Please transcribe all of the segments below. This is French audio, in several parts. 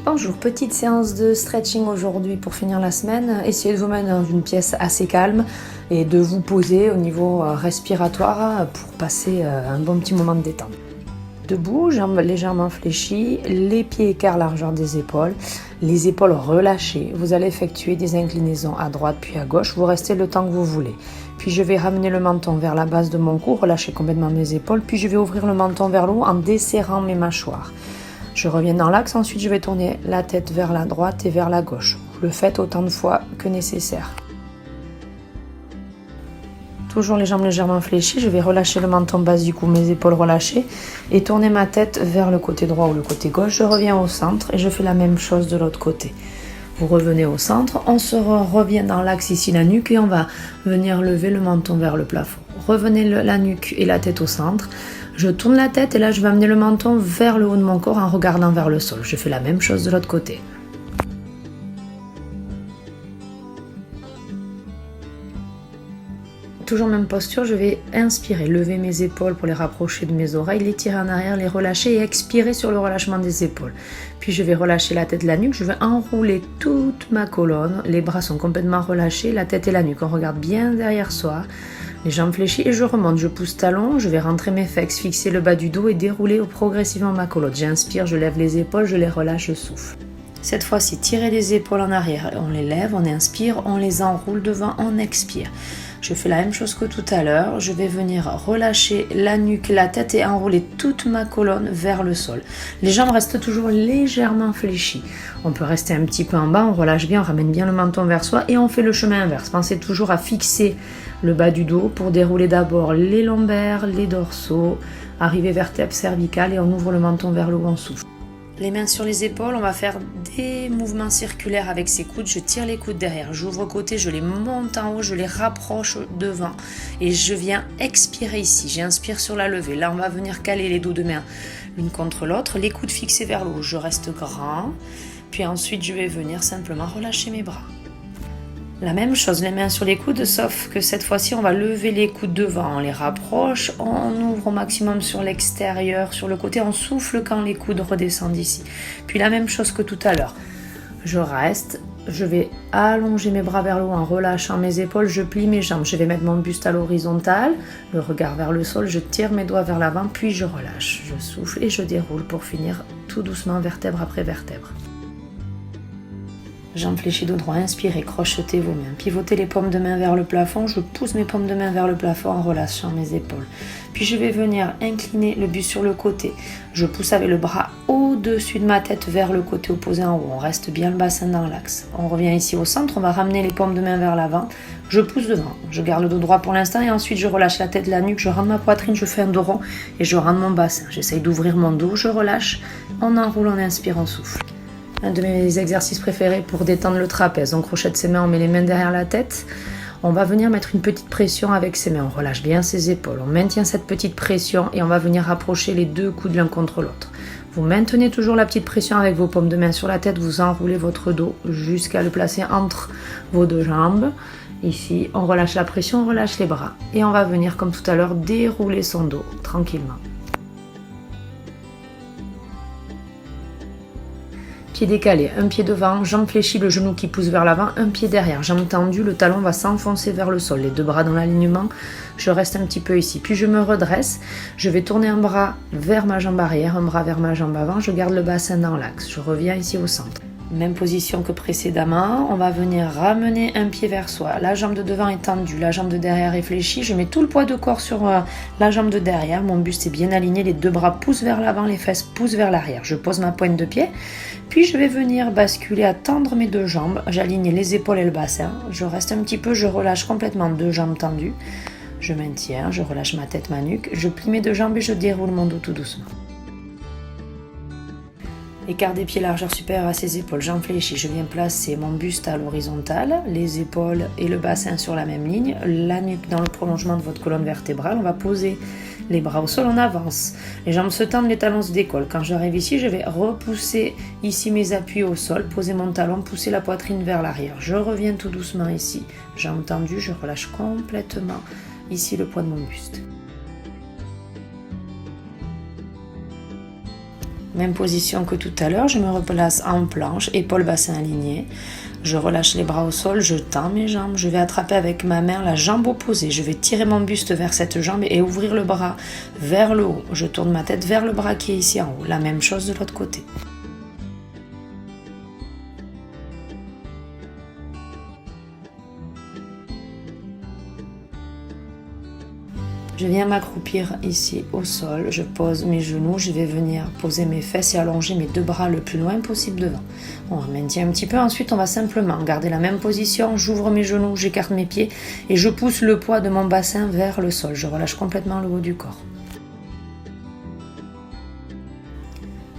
Bonjour, petite séance de stretching aujourd'hui pour finir la semaine. Essayez de vous mettre dans une pièce assez calme et de vous poser au niveau respiratoire pour passer un bon petit moment de détente. Debout, jambes légèrement fléchies, les pieds écart largeur des épaules, les épaules relâchées. Vous allez effectuer des inclinaisons à droite puis à gauche, vous restez le temps que vous voulez. Puis je vais ramener le menton vers la base de mon cou, relâcher complètement mes épaules, puis je vais ouvrir le menton vers le haut en desserrant mes mâchoires. Je reviens dans l'axe, ensuite je vais tourner la tête vers la droite et vers la gauche. Vous le faites autant de fois que nécessaire. Toujours les jambes légèrement fléchies, je vais relâcher le menton bas du cou, mes épaules relâchées et tourner ma tête vers le côté droit ou le côté gauche. Je reviens au centre et je fais la même chose de l'autre côté. Vous revenez au centre, on se revient dans l'axe ici la nuque et on va venir lever le menton vers le plafond. Revenez la nuque et la tête au centre. Je tourne la tête et là je vais amener le menton vers le haut de mon corps en regardant vers le sol. Je fais la même chose de l'autre côté. Toujours même posture, je vais inspirer, lever mes épaules pour les rapprocher de mes oreilles, les tirer en arrière, les relâcher et expirer sur le relâchement des épaules. Puis je vais relâcher la tête et la nuque, je vais enrouler toute ma colonne, les bras sont complètement relâchés, la tête et la nuque, on regarde bien derrière soi, les jambes fléchies et je remonte, je pousse talon, je vais rentrer mes fexes, fixer le bas du dos et dérouler progressivement ma colonne. J'inspire, je lève les épaules, je les relâche, je souffle. Cette fois-ci, tirez les épaules en arrière, on les lève, on inspire, on les enroule devant, on expire. Je fais la même chose que tout à l'heure, je vais venir relâcher la nuque, la tête et enrouler toute ma colonne vers le sol. Les jambes restent toujours légèrement fléchies. On peut rester un petit peu en bas, on relâche bien, on ramène bien le menton vers soi et on fait le chemin inverse. Pensez toujours à fixer le bas du dos pour dérouler d'abord les lombaires, les dorsaux, arriver vertèbre cervicale et on ouvre le menton vers le haut, on souffle. Les mains sur les épaules, on va faire des mouvements circulaires avec ses coudes. Je tire les coudes derrière, j'ouvre côté, je les monte en haut, je les rapproche devant. Et je viens expirer ici, j'inspire sur la levée. Là, on va venir caler les dos de main l'une contre l'autre, les coudes fixés vers le haut. Je reste grand, puis ensuite je vais venir simplement relâcher mes bras. La même chose, les mains sur les coudes, sauf que cette fois-ci, on va lever les coudes devant, on les rapproche, on ouvre au maximum sur l'extérieur, sur le côté, on souffle quand les coudes redescendent ici. Puis la même chose que tout à l'heure. Je reste, je vais allonger mes bras vers le haut en relâchant mes épaules, je plie mes jambes, je vais mettre mon buste à l'horizontale, le regard vers le sol, je tire mes doigts vers l'avant, puis je relâche. Je souffle et je déroule pour finir tout doucement vertèbre après vertèbre. Jambes fléchies dos droit, inspirez, crochetez vos mains, pivotez les paumes de main vers le plafond, je pousse mes paumes de main vers le plafond en relâchant mes épaules. Puis je vais venir incliner le buste sur le côté, je pousse avec le bras au-dessus de ma tête vers le côté opposé en haut, on reste bien le bassin dans l'axe. On revient ici au centre, on va ramener les paumes de main vers l'avant, je pousse devant, je garde le dos droit pour l'instant et ensuite je relâche la tête, la nuque, je rentre ma poitrine, je fais un dos rond et je rentre mon bassin. J'essaye d'ouvrir mon dos, je relâche, on enroule, on inspire, on souffle. Un de mes exercices préférés pour détendre le trapèze. On crochette ses mains, on met les mains derrière la tête. On va venir mettre une petite pression avec ses mains. On relâche bien ses épaules. On maintient cette petite pression et on va venir rapprocher les deux coudes l'un contre l'autre. Vous maintenez toujours la petite pression avec vos paumes de main sur la tête. Vous enroulez votre dos jusqu'à le placer entre vos deux jambes. Ici, on relâche la pression, on relâche les bras. Et on va venir, comme tout à l'heure, dérouler son dos tranquillement. Pied décalé, un pied devant, jambe fléchie, le genou qui pousse vers l'avant, un pied derrière, jambe tendue, le talon va s'enfoncer vers le sol, les deux bras dans l'alignement, je reste un petit peu ici, puis je me redresse, je vais tourner un bras vers ma jambe arrière, un bras vers ma jambe avant, je garde le bassin dans l'axe, je reviens ici au centre. Même position que précédemment, on va venir ramener un pied vers soi, la jambe de devant est tendue, la jambe de derrière est fléchie, je mets tout le poids de corps sur la jambe de derrière, mon buste est bien aligné, les deux bras poussent vers l'avant, les fesses poussent vers l'arrière, je pose ma pointe de pied, puis je vais venir basculer à tendre mes deux jambes, j'aligne les épaules et le bassin, je reste un petit peu, je relâche complètement deux jambes tendues, je maintiens, je relâche ma tête, ma nuque, je plie mes deux jambes et je déroule mon dos tout doucement. Écart des pieds, largeur supérieure à ses épaules, jambes fléchies, je viens placer mon buste à l'horizontale, les épaules et le bassin sur la même ligne, la nuque dans le prolongement de votre colonne vertébrale, on va poser les bras au sol, on avance, les jambes se tendent, les talons se décollent. Quand j'arrive ici, je vais repousser ici mes appuis au sol, poser mon talon, pousser la poitrine vers l'arrière. Je reviens tout doucement ici, jambes tendues, je relâche complètement ici le poids de mon buste. Même position que tout à l'heure, je me replace en planche, épaules bassin alignées. Je relâche les bras au sol, je tends mes jambes, je vais attraper avec ma main la jambe opposée. Je vais tirer mon buste vers cette jambe et ouvrir le bras vers le haut. Je tourne ma tête vers le bras qui est ici en haut. La même chose de l'autre côté. Je viens m'accroupir ici au sol, je pose mes genoux, je vais venir poser mes fesses et allonger mes deux bras le plus loin possible devant. On maintient un petit peu, ensuite on va simplement garder la même position, j'ouvre mes genoux, j'écarte mes pieds et je pousse le poids de mon bassin vers le sol. Je relâche complètement le haut du corps.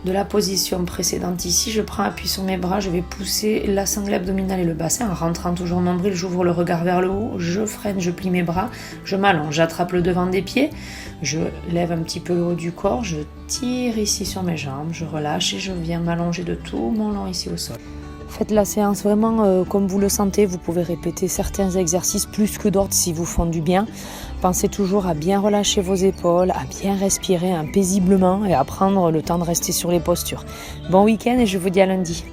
De la position précédente ici, je prends appui sur mes bras, je vais pousser la sangle abdominale et le bassin en rentrant toujours nombril, j'ouvre le regard vers le haut, je freine, je plie mes bras, je m'allonge, j'attrape le devant des pieds, je lève un petit peu le haut du corps, je tire ici sur mes jambes, je relâche et je viens m'allonger de tout mon long ici au sol. Faites la séance vraiment comme vous le sentez, vous pouvez répéter certains exercices plus que d'autres si vous font du bien. Pensez toujours à bien relâcher vos épaules, à bien respirer paisiblement et à prendre le temps de rester sur les postures. Bon week-end et je vous dis à lundi.